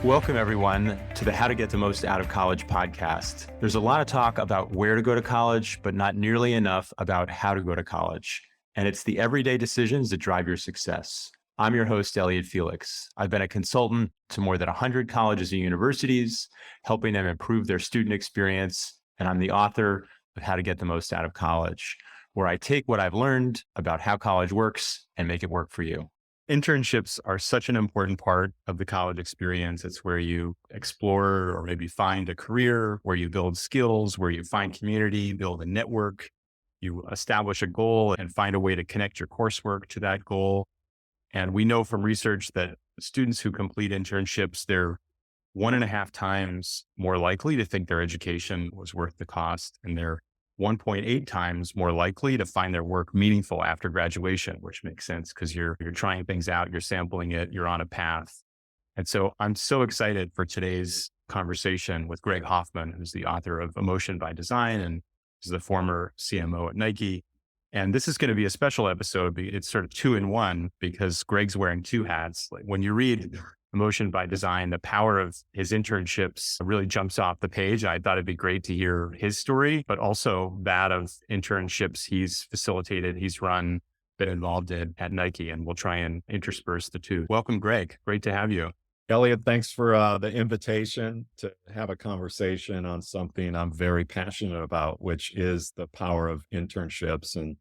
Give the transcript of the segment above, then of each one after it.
Welcome, everyone, to the How to Get the Most Out of College podcast. There's a lot of talk about where to go to college, but not nearly enough about how to go to college. And it's the everyday decisions that drive your success. I'm your host, Elliot Felix. I've been a consultant to more than 100 colleges and universities, helping them improve their student experience. And I'm the author of How to Get the Most Out of College, where I take what I've learned about how college works and make it work for you. Internships are such an important part of the college experience. It's where you explore or maybe find a career, where you build skills, where you find community, build a network, you establish a goal and find a way to connect your coursework to that goal. And we know from research that students who complete internships, they're 1.5 times more likely to think their education was worth the cost, and they're 1.8 times more likely to find their work meaningful after graduation, which makes sense because you're trying things out, you're sampling it, you're on a path. And so I'm so excited for today's conversation with Greg Hoffman, who's the author of Emotion by Design and is the former CMO at Nike. And this is going to be a special episode. It's sort of 2-in-1 because Greg's wearing two hats. Like when you read Emotion by Design, the power of his internships really jumps off the page. I thought it'd be great to hear his story, but also that of internships he's facilitated, he's run, been involved in at Nike, and we'll try and intersperse the two. Welcome, Greg. Great to have you. Elliot, thanks for the invitation to have a conversation on something I'm very passionate about, which is the power of internships. And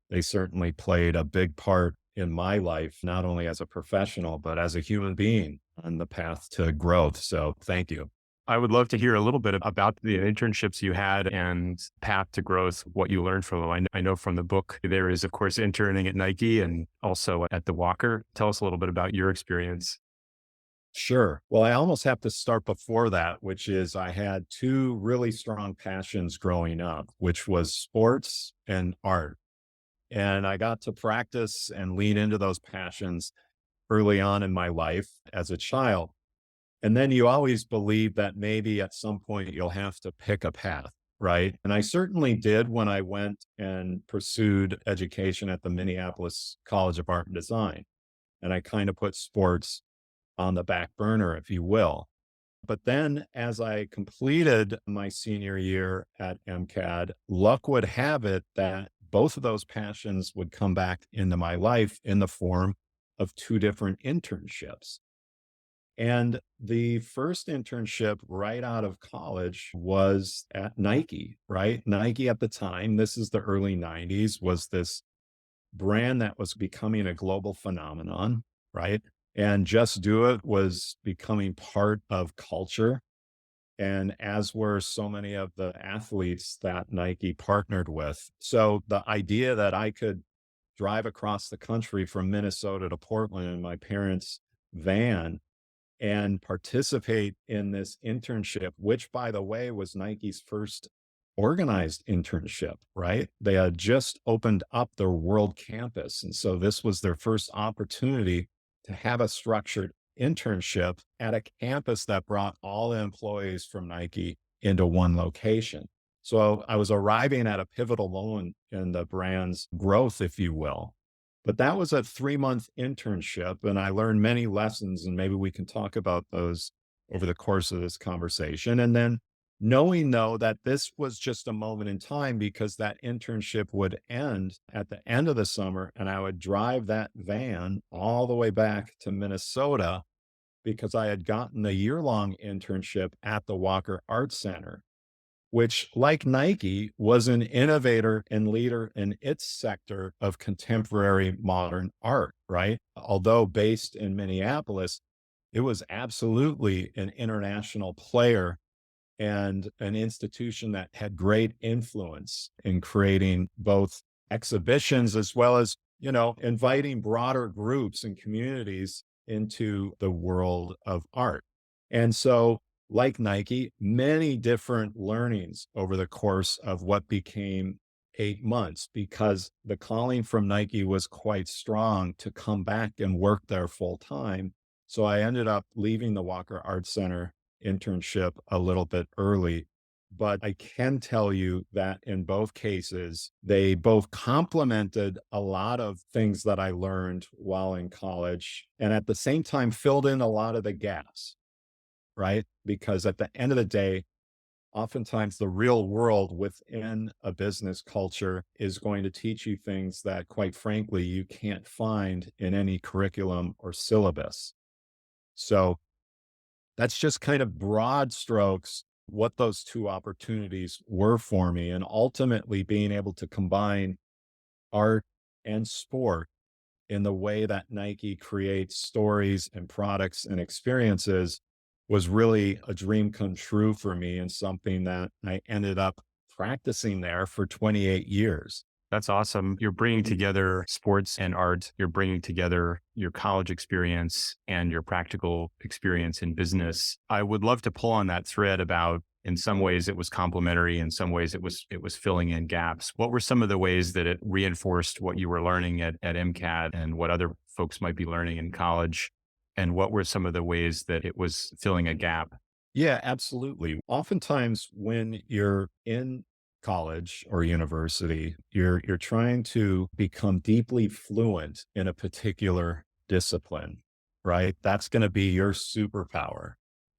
they certainly played a big part in my life, not only as a professional, but as a human being on the path to growth. So thank you. I would love to hear a little bit about the internships you had and path to growth, what you learned from them. I know from the book, there is, of course, interning at Nike and also at the Walker. Tell us a little bit about your experience. Sure. Well, I almost have to start before that, which is I had two really strong passions growing up, which was sports and art. And I got to practice and lean into those passions early on in my life as a child. And then you always believe that maybe at some point you'll have to pick a path, right? And I certainly did when I went and pursued education at the Minneapolis College of Art and Design. And I kind of put sports on the back burner, if you will. But then as I completed my senior year at MCAD, luck would have it that both of those passions would come back into my life in the form of two different internships. And the first internship right out of college was at Nike, right? Nike at the time, this is the early 90s, was this brand that was becoming a global phenomenon, right? And Just Do It was becoming part of culture. And as were so many of the athletes that Nike partnered with. So the idea that I could drive across the country from Minnesota to Portland in my parents' van and participate in this internship, which, by the way, was Nike's first organized internship, right? They had just opened up their world campus. And so this was their first opportunity to have a structured internship at a campus that brought all the employees from Nike into one location. So I was arriving at a pivotal moment in the brand's growth, if you will. But that was a 3-month internship, and I learned many lessons, and maybe we can talk about those over the course of this conversation. And then knowing, though, that this was just a moment in time because that internship would end at the end of the summer, and I would drive that van all the way back to Minnesota because I had gotten a year-long internship at the Walker Art Center, which, like Nike, was an innovator and leader in its sector of contemporary modern art, right? Although based in Minneapolis, it was absolutely an international player and an institution that had great influence in creating both exhibitions as well as, inviting broader groups and communities into the world of art. And so, like Nike, many different learnings over the course of what became 8 months, because the calling from Nike was quite strong to come back and work there full time. So I ended up leaving the Walker Art Center internship a little bit early. But I can tell you that in both cases, they both complemented a lot of things that I learned while in college and at the same time filled in a lot of the gaps. right? Because at the end of the day, oftentimes the real world within a business culture is going to teach you things that, quite frankly, you can't find in any curriculum or syllabus. So that's just kind of broad strokes what those two opportunities were for me. And ultimately being able to combine art and sport in the way that Nike creates stories and products and experiences was really a dream come true for me, and something that I ended up practicing there for 28 years. That's awesome. You're bringing together sports and art. You're bringing together your college experience and your practical experience in business. I would love to pull on that thread about, in some ways it was complementary, in some ways it was filling in gaps. What were some of the ways that it reinforced what you were learning at MCAT and what other folks might be learning in college? And what were some of the ways that it was filling a gap? Yeah, absolutely. Oftentimes when you're in college or university, you're trying to become deeply fluent in a particular discipline, right? That's going to be your superpower.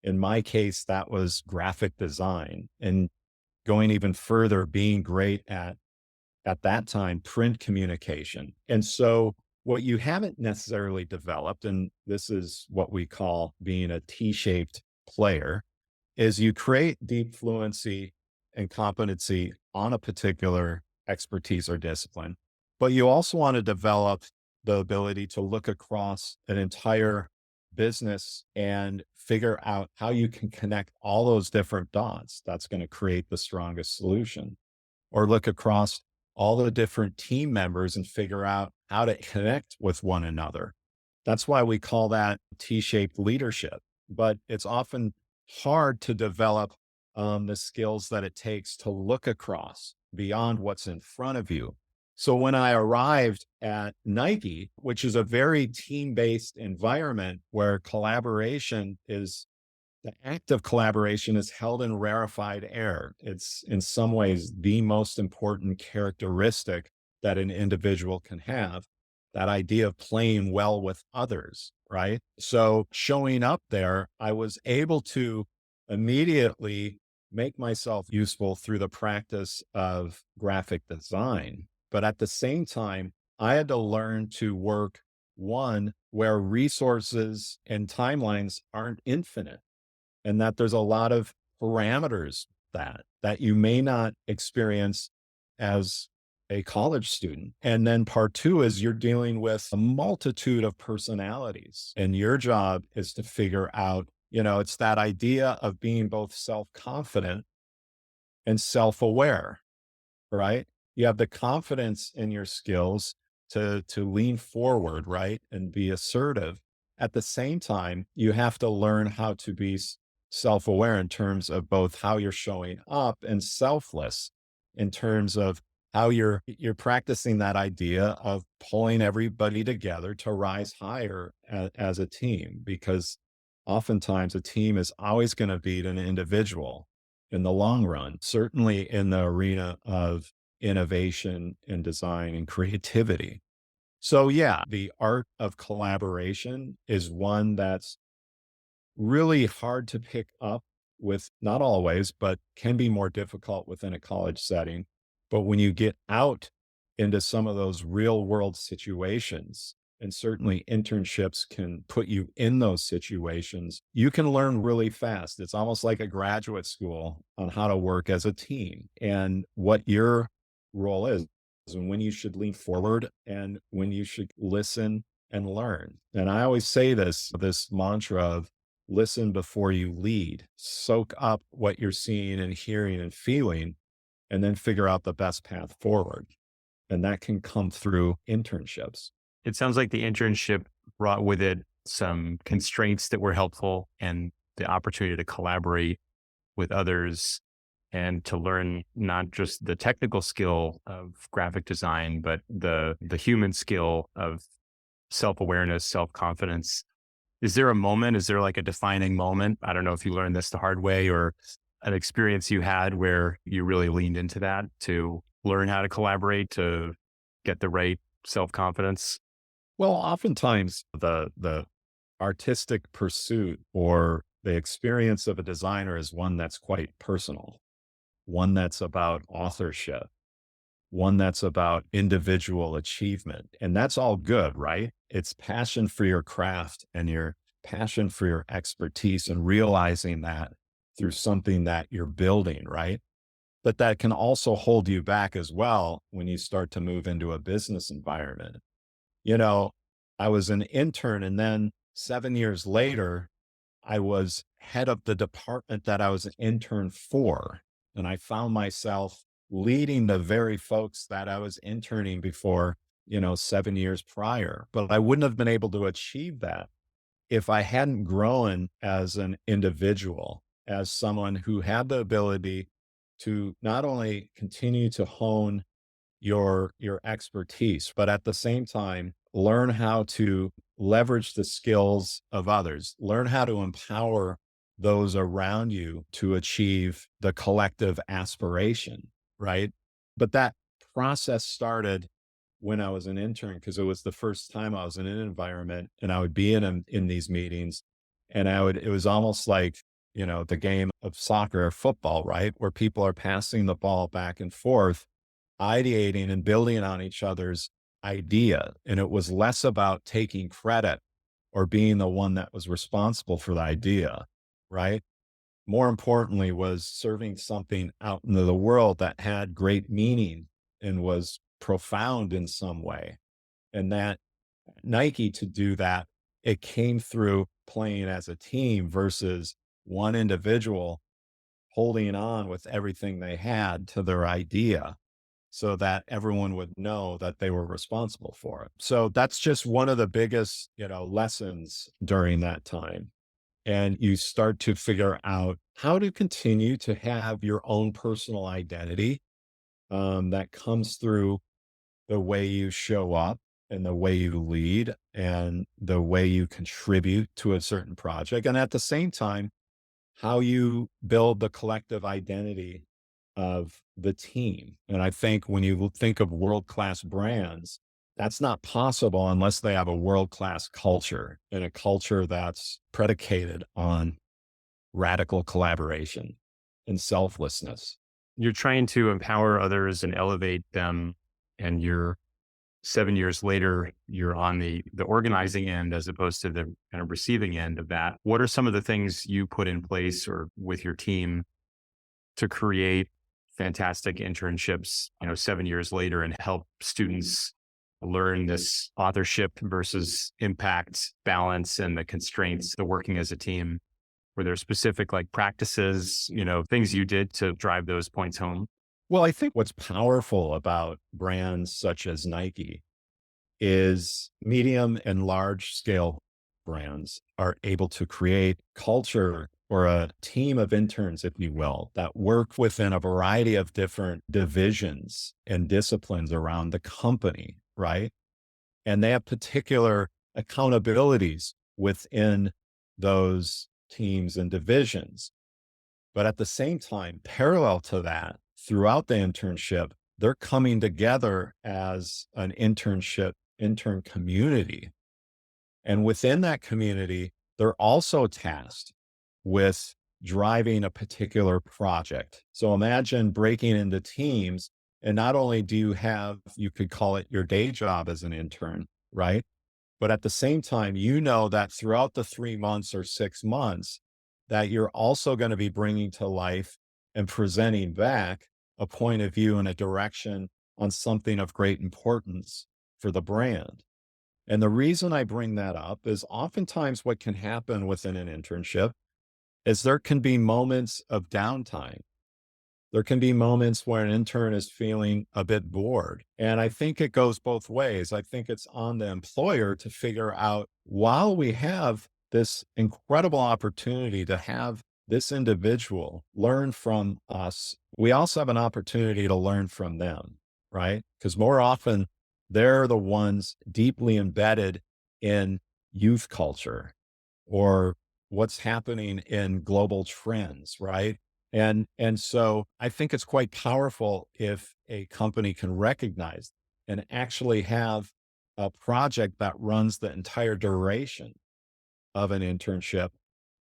In my case, that was graphic design, and going even further, being great at that time, print communication. And so what you haven't necessarily developed, and this is what we call being a T-shaped player, is you create deep fluency and competency on a particular expertise or discipline, but you also want to develop the ability to look across an entire business and figure out how you can connect all those different dots. That's going to create the strongest solution. Or look across all the different team members and figure out how to connect with one another. That's why we call that T-shaped leadership. But it's often hard to develop the skills that it takes to look across beyond what's in front of you. So when I arrived at Nike, which is a very team-based environment where collaboration is the act of collaboration is held in rarefied air. It's in some ways the most important characteristic that an individual can have. That idea of playing well with others, right? So showing up there, I was able to immediately make myself useful through the practice of graphic design. But at the same time, I had to learn to work one where resources and timelines aren't infinite, and that there's a lot of parameters that you may not experience as a college student. And then part two is you're dealing with a multitude of personalities, and your job is to figure out, it's that idea of being both self-confident and self-aware, right? You have the confidence in your skills to lean forward, right? And be assertive. At the same time, you have to learn how to be self-aware in terms of both how you're showing up, and selfless in terms of how you're practicing that idea of pulling everybody together to rise higher as a team, because oftentimes a team is always going to beat an individual in the long run, certainly in the arena of innovation and design and creativity. So yeah, the art of collaboration is one that's really hard to pick up with, not always, but can be more difficult within a college setting. But when you get out into some of those real world situations, and certainly internships can put you in those situations, you can learn really fast. It's almost like a graduate school on how to work as a team and what your role is, and when you should lean forward and when you should listen and learn. And I always say this mantra of listen before you lead, soak up what you're seeing and hearing and feeling, and then figure out the best path forward. And that can come through internships. It sounds like the internship brought with it some constraints that were helpful and the opportunity to collaborate with others and to learn not just the technical skill of graphic design, but the human skill of self-awareness, self-confidence. Is there a moment? Is there like a defining moment? I don't know if you learned this the hard way or an experience you had where you really leaned into that to learn how to collaborate, to get the right self-confidence? Well, oftentimes the artistic pursuit or the experience of a designer is one that's quite personal, one that's about authorship, one that's about individual achievement. And that's all good, right? It's passion for your craft and your passion for your expertise and realizing that through something that you're building, right? But that can also hold you back as well when you start to move into a business environment. You know, I was an intern, and then 7 years later, I was head of the department that I was an intern for. And I found myself leading the very folks that I was interning before, 7 years prior. But I wouldn't have been able to achieve that if I hadn't grown as an individual, as someone who had the ability to not only continue to hone your expertise, but at the same time, learn how to leverage the skills of others, learn how to empower those around you to achieve the collective aspiration, right? But that process started when I was an intern because it was the first time I was in an environment and I would be in these meetings and it was almost like, the game of soccer or football, right? Where people are passing the ball back and forth ideating and building on each other's idea. And it was less about taking credit or being the one that was responsible for the idea, right? More importantly, was serving something out into the world that had great meaning and was profound in some way. And that Nike to do that, it came through playing as a team versus one individual holding on with everything they had to their idea so that everyone would know that they were responsible for it. So that's just one of the biggest, lessons during that time. And you start to figure out how to continue to have your own personal identity that comes through the way you show up and the way you lead and the way you contribute to a certain project. And at the same time, how you build the collective identity of the team. And I think when you think of world-class brands, that's not possible unless they have a world-class culture and a culture that's predicated on radical collaboration and selflessness. You're trying to empower others and elevate them, and you're 7 years later, you're on the organizing end as opposed to the kind of receiving end of that. What are some of the things you put in place or with your team to create fantastic internships, 7 years later and help students learn this authorship versus impact balance and the constraints of working as a team? Were there specific like practices, things you did to drive those points home? Well, I think what's powerful about brands such as Nike is medium and large scale brands are able to create culture or a team of interns, if you will, that work within a variety of different divisions and disciplines around the company, right? And they have particular accountabilities within those teams and divisions. But at the same time, parallel to that, throughout the internship, they're coming together as an intern community. And within that community, they're also tasked with driving a particular project. So imagine breaking into teams, and not only do you have, you could call it your day job as an intern, right? But at the same time, you know that throughout the 3 months or 6 months, that you're also going to be bringing to life and presenting back a point of view and a direction on something of great importance for the brand. And the reason I bring that up is oftentimes what can happen within an internship is there can be moments of downtime. There can be moments where an intern is feeling a bit bored. And I think it goes both ways. I think it's on the employer to figure out while we have this incredible opportunity to have this individual learn from us, we also have an opportunity to learn from them, right? Because more often they're the ones deeply embedded in youth culture or what's happening in global trends, right? And so I think it's quite powerful if a company can recognize and actually have a project that runs the entire duration of an internship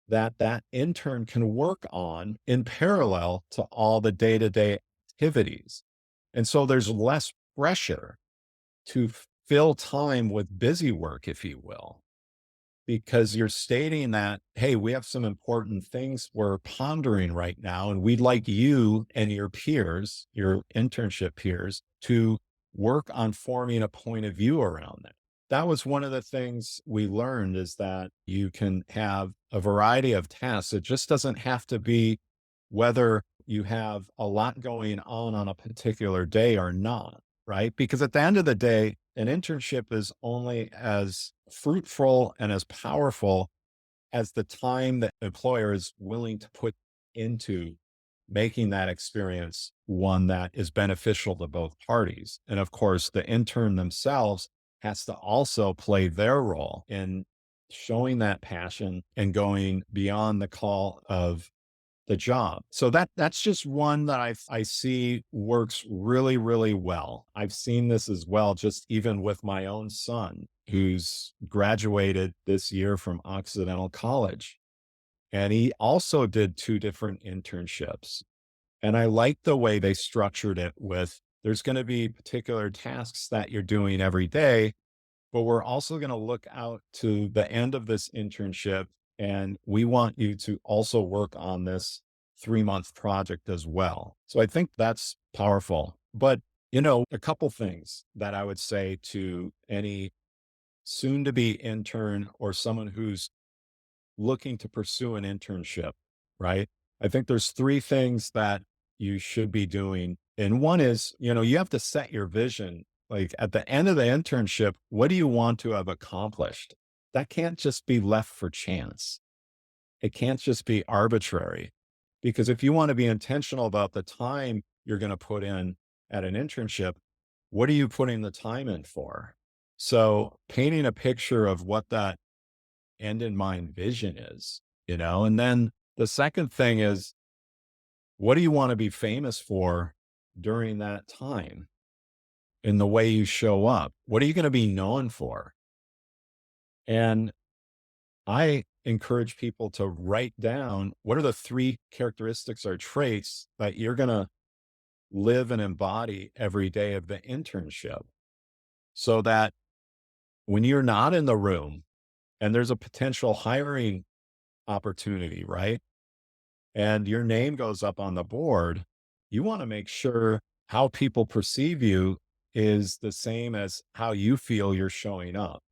that that intern can work on in parallel to all the day-to-day activities. And so there's less pressure to fill time with busy work, if you will, because you're stating that, hey, we have some important things we're pondering right now, and we'd like you and your peers, your internship peers, to work on forming a point of view around that. That was one of the things we learned, is that you can have a variety of tasks. It just doesn't have to be whether you have a lot going on a particular day or not, right? Because at the end of the day, an internship is only as fruitful and as powerful as the time that the employer is willing to put into making that experience one that is beneficial to both parties. And of course, the intern themselves has to also play their role in showing that passion and going beyond the call of the job. So that's just one that I see works really, really well. I've seen this as well, just even with my own son, who's graduated this year from Occidental College. And he also did two different internships. And I like the way they structured it with, there's going to be particular tasks that you're doing every day, but we're also going to look out to the end of this internship, and we want you to also work on this 3-month project as well. So I think that's powerful. But, a couple things that I would say to any soon to be intern or someone who's looking to pursue an internship, right? I think there's three things that you should be doing. And one is, you have to set your vision. Like at the end of the internship, what do you want to have accomplished? That can't just be left for chance. It can't just be arbitrary. Because if you want to be intentional about the time you're going to put in at an internship, what are you putting the time in for? So painting a picture of what that end in mind vision is, and then the second thing is, what do you want to be famous for during that time in the way you show up? What are you going to be known for? And I encourage people to write down, what are the three characteristics or traits that you're going to live and embody every day of the internship, so that when you're not in the room and there's a potential hiring opportunity, right? And your name goes up on the board, you want to make sure how people perceive you is the same as how you feel you're showing up.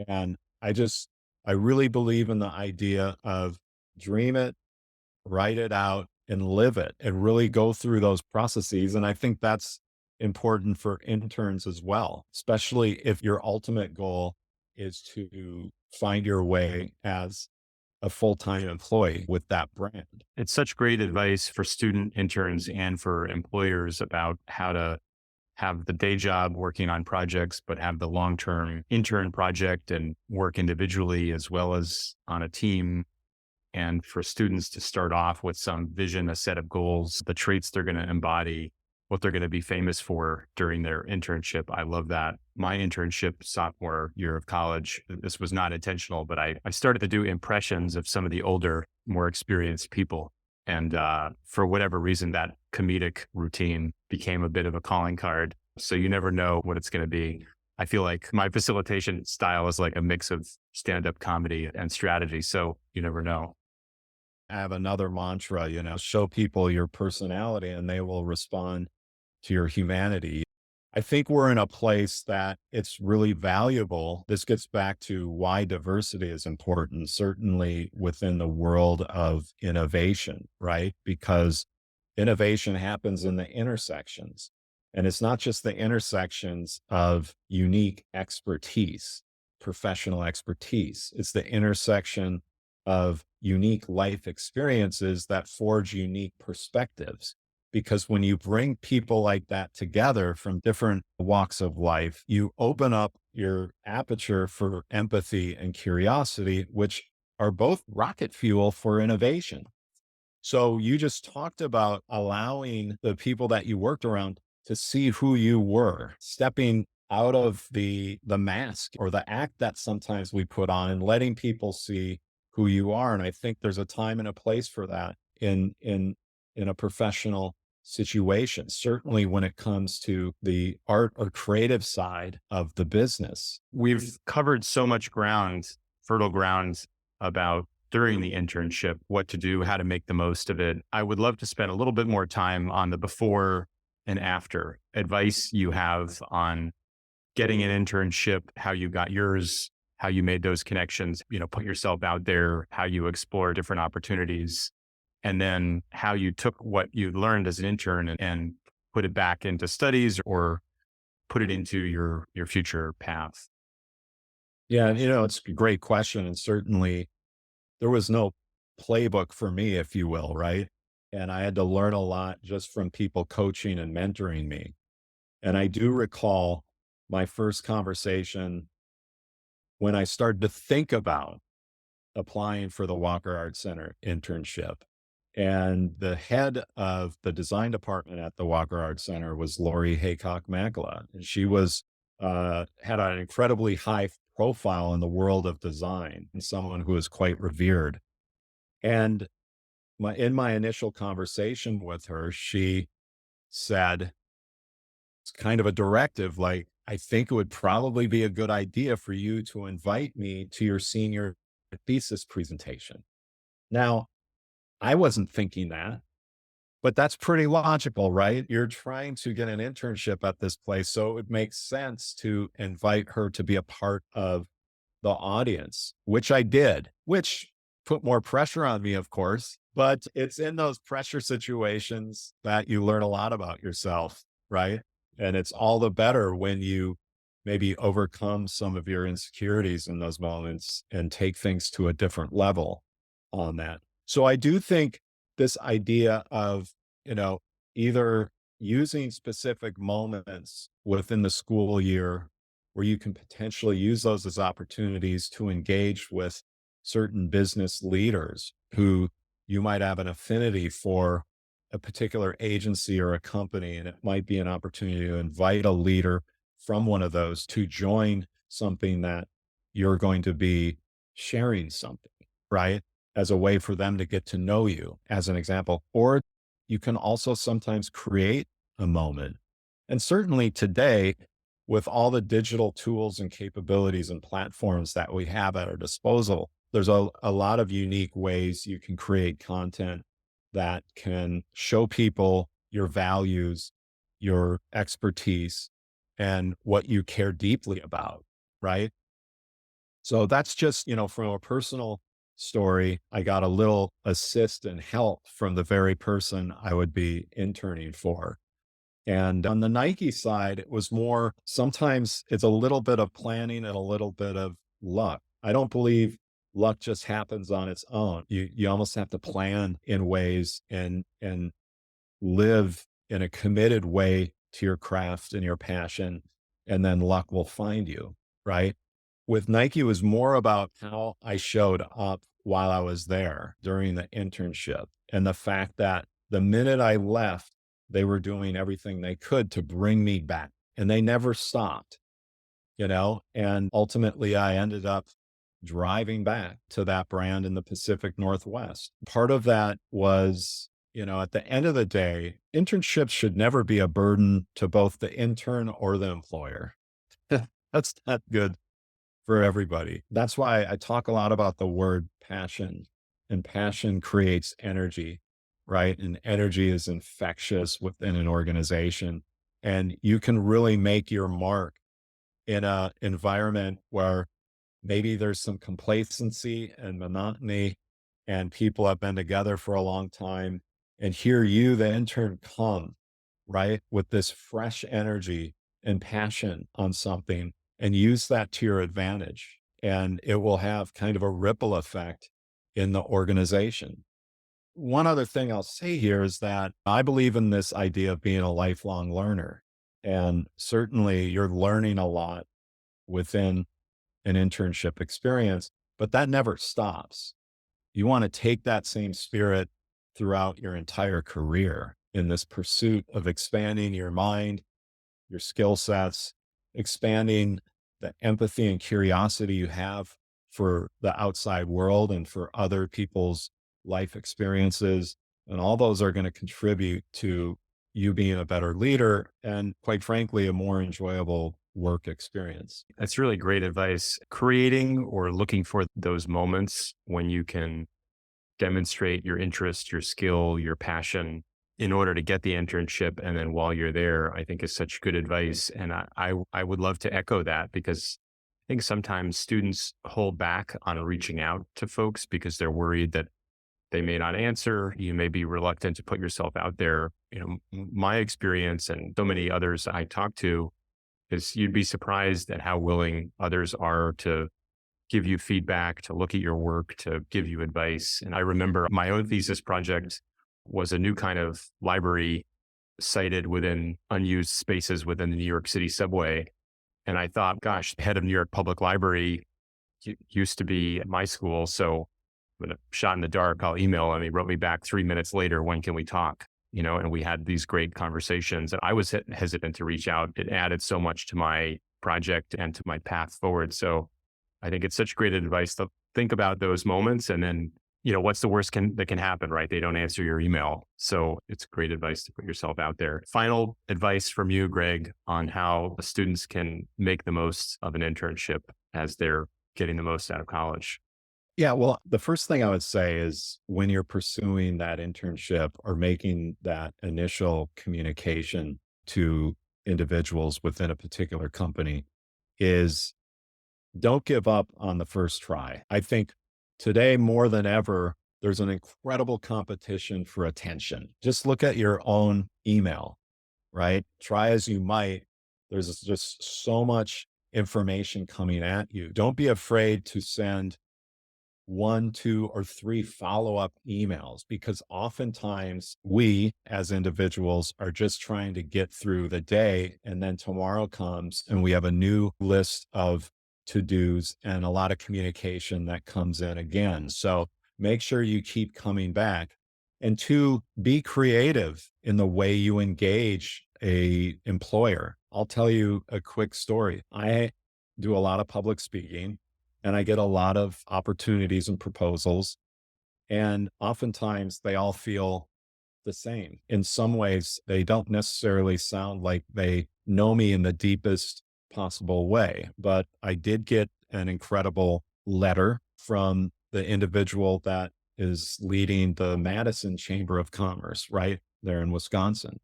And I really believe in the idea of dream it, write it out, and live it, and really go through those processes. And I think that's important for interns as well, especially if your ultimate goal is to find your way as a full-time employee with that brand. It's such great advice for student interns and for employers about how to have the day job working on projects, but have the long-term intern project and work individually as well as on a team. And for students to start off with some vision, a set of goals, the traits they're going to embody, what they're going to be famous for during their internship. I love that. My internship sophomore year of college, this was not intentional, but I started to do impressions of some of the older, more experienced people. And for whatever reason, that comedic routine became a bit of a calling card. So you never know what it's going to be. I feel like my facilitation style is like a mix of stand-up comedy and strategy. So you never know. I have another mantra, show people your personality and they will respond to your humanity. I think we're in a place that it's really valuable. This gets back to why diversity is important, certainly within the world of innovation, right? Because innovation happens in the intersections. And it's not just the intersections of unique expertise, professional expertise. It's the intersection of unique life experiences that forge unique perspectives. Because when you bring people like that together from different walks of life, you open up your aperture for empathy and curiosity, which are both rocket fuel for innovation. So you just talked about allowing the people that you worked around to see who you were, stepping out of the mask or the act that sometimes we put on and letting people see who you are. And I think there's a time and a place for that in a professional situation, certainly when it comes to the art or creative side of the business. We've covered so much ground, fertile ground about during the internship, what to do, how to make the most of it. I would love to spend a little bit more time on the before and after advice you have on getting an internship, how you got yours, how you made those connections, put yourself out there, how you explore different opportunities, and then how you took what you learned as an intern and put it back into studies or put it into your future path. Yeah, it's a great question. And certainly there was no playbook for me, if you will, right? And I had to learn a lot just from people coaching and mentoring me. And I do recall my first conversation when I started to think about applying for the Walker Art Center internship. And the head of the design department at the Walker Art Center was Lori Haycock Makela. And she had an incredibly high profile in the world of design and someone who is quite revered. And in my initial conversation with her, she said, it's kind of a directive, like, I think it would probably be a good idea for you to invite me to your senior thesis presentation. Now, I wasn't thinking that, but that's pretty logical, right? You're trying to get an internship at this place. So it makes sense to invite her to be a part of the audience, which I did, which put more pressure on me, of course, but it's in those pressure situations that you learn a lot about yourself, right? And it's all the better when you maybe overcome some of your insecurities in those moments and take things to a different level on that. So I do think this idea of, you know, either using specific moments within the school year where you can potentially use those as opportunities to engage with certain business leaders who you might have an affinity for a particular agency or a company. And it might be an opportunity to invite a leader from one of those to join something that you're going to be sharing something, right? As a way for them to get to know you, as an example. Or you can also sometimes create a moment. And certainly today, with all the digital tools and capabilities and platforms that we have at our disposal, there's a lot of unique ways you can create content that can show people your values, your expertise, and what you care deeply about, right? So that's just, from a personal story, I got a little assist and help from the very person I would be interning for. And on the Nike side, it was more, sometimes it's a little bit of planning and a little bit of luck. I don't believe luck just happens on its own. You almost have to plan in ways and live in a committed way to your craft and your passion, and then luck will find you, right? With Nike, it was more about how I showed up while I was there during the internship, and the fact that the minute I left, they were doing everything they could to bring me back, and they never stopped, and ultimately I ended up driving back to that brand in the Pacific Northwest. Part of that was, at the end of the day, internships should never be a burden to both the intern or the employer. That's not good for everybody. That's why I talk a lot about the word passion, and passion creates energy, right? And energy is infectious within an organization. And you can really make your mark in an environment where maybe there's some complacency and monotony and people have been together for a long time. And here you, the intern, come, right, with this fresh energy and passion on something, and use that to your advantage. And it will have kind of a ripple effect in the organization. One other thing I'll say here is that I believe in this idea of being a lifelong learner. And certainly you're learning a lot within an internship experience, but that never stops. You want to take that same spirit throughout your entire career in this pursuit of expanding your mind, your skill sets, expanding the empathy and curiosity you have for the outside world and for other people's life experiences. And all those are going to contribute to you being a better leader and, quite frankly, a more enjoyable work experience. That's really great advice. Creating or looking for those moments when you can demonstrate your interest, your skill, your passion in order to get the internship. And then while you're there, I think is such good advice. And I would love to echo that, because I think sometimes students hold back on reaching out to folks because they're worried that they may not answer. You may be reluctant to put yourself out there. My experience and so many others I talk to is you'd be surprised at how willing others are to give you feedback, to look at your work, to give you advice. And I remember my own thesis project was a new kind of library sited within unused spaces within the New York City subway. And I thought, gosh, the head of New York Public Library used to be at my school. So with a shot in the dark, I'll email him. He wrote me back 3 minutes later, when can we talk? And we had these great conversations. And I was hesitant to reach out. It added so much to my project and to my path forward. So I think it's such great advice to think about those moments. And then, what's the worst that can happen, right? They don't answer your email. So it's great advice to put yourself out there. Final advice from you, Greg, on how students can make the most of an internship as they're getting the most out of college. Yeah, well, the first thing I would say is when you're pursuing that internship or making that initial communication to individuals within a particular company is don't give up on the first try. I think today more than ever, there's an incredible competition for attention. Just look at your own email, right? Try as you might, there's just so much information coming at you. Don't be afraid to send 1, 2, or 3 follow-up emails, because oftentimes we as individuals are just trying to get through the day, and then tomorrow comes and we have a new list of to-dos and a lot of communication that comes in again. So make sure you keep coming back. And 2, be creative in the way you engage a employer. I'll tell you a quick story. I do a lot of public speaking, and I get a lot of opportunities and proposals. And oftentimes they all feel the same. In some ways, they don't necessarily sound like they know me in the deepest possible way. But I did get an incredible letter from the individual that is leading the Madison Chamber of Commerce right there in Wisconsin.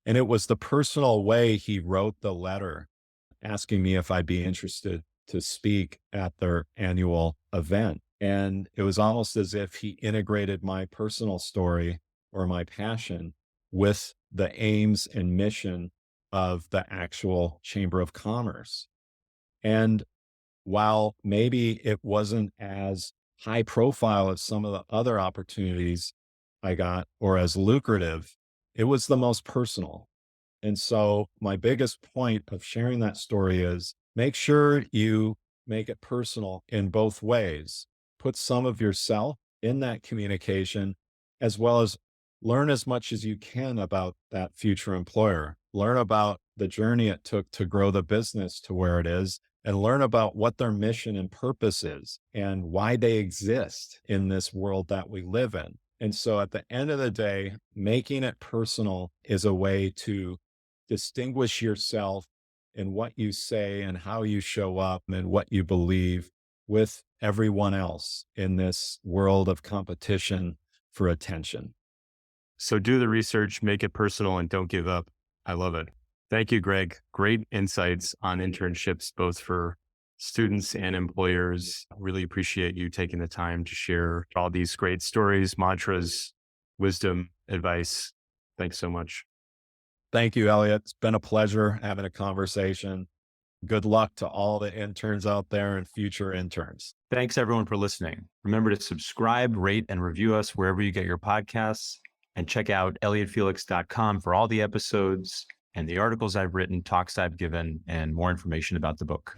And it was the personal way he wrote the letter asking me if I'd be interested to speak at their annual event. And it was almost as if he integrated my personal story or my passion with the aims and mission of the actual Chamber of Commerce. And while maybe it wasn't as high profile as some of the other opportunities I got or as lucrative, it was the most personal. And so my biggest point of sharing that story is make sure you make it personal in both ways. Put some of yourself in that communication, as well as learn as much as you can about that future employer. Learn about the journey it took to grow the business to where it is, and learn about what their mission and purpose is and why they exist in this world that we live in. And so at the end of the day, making it personal is a way to distinguish yourself in what you say and how you show up and what you believe with everyone else in this world of competition for attention. So do the research, make it personal, and don't give up. I love it. Thank you, Greg. Great insights on internships, both for students and employers. Really appreciate you taking the time to share all these great stories, mantras, wisdom, advice. Thanks so much. Thank you, Elliot. It's been a pleasure having a conversation. Good luck to all the interns out there and future interns. Thanks, everyone, for listening. Remember to subscribe, rate, and review us wherever you get your podcasts. And check out elliottfelix.com for all the episodes and the articles I've written, talks I've given, and more information about the book.